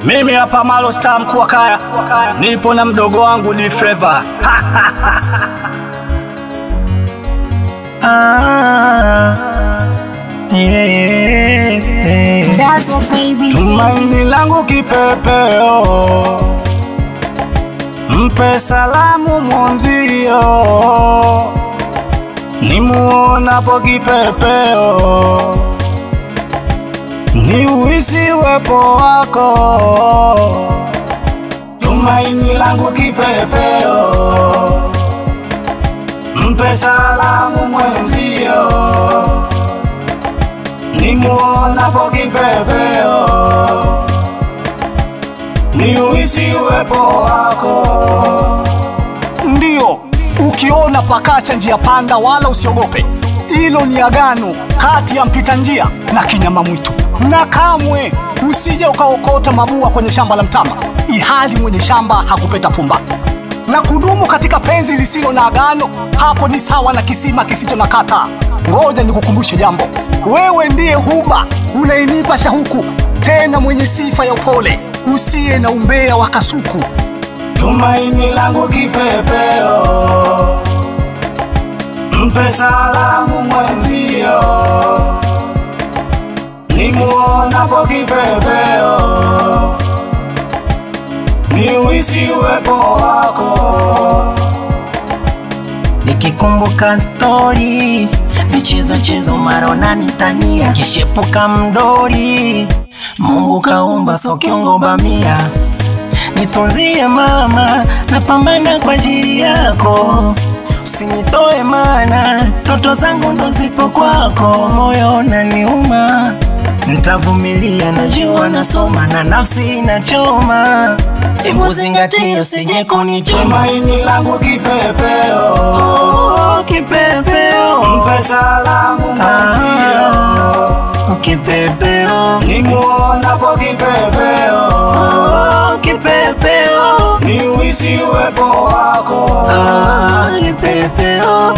Mimi hapa Malo Star mkuu wa kaya, nipo na mdogo wangu ni Flavor. Dazzle baby. Tumaini langu kipepeo, mpe salamu mwenzio, nimuonapo kipepeo, ni uhisi uwepo wako. Tumaini langu kipepeo, mpe salamu mwenzio, nimuonapo kipepeo, ni uhisi uwepo wako. Ndio, ukiona pakacha njia panda wala usiogope. Hilo ni agano kati ya mpita njia na kinyama mwitu. Na kamwe usije ukaokota mabua kwenye shamba la mtama, ihali mwenye shamba hakupeta pumba. Na kudumu katika penzi lisilo na agano, hapo ni sawa na kisima kisicho na kata. Ngoja nikukumbushe jambo, wewe ndiye huba unainipa shahuku, tena mwenye sifa ya upole, usiye na umbea wa kasuku. Tumaini langu kipepeo, mpe salamu mwenzio, nimuonapo kipepeo, ni uhisi uwepo wako. Nikikumbuka story, michezo mara unanitania, kishepuka mdori, Mungu kaumba so kiongo bamia. Nitunzie mama, napambana kwa ajili yako, usinitoe mana, ndoto zangu ndo zipo kwako. Moyo unaniuma, nitavumilia, najua nasoma na nafsi inachoma. Hebu zingatia usije kunichoma. Tumaini langu kipepeo, kipepeo, mpe salamu mwenzio, kipepeo, nimuonapo kipepeo, kipepeo, ni uhisi uwepo wako. kipepeo.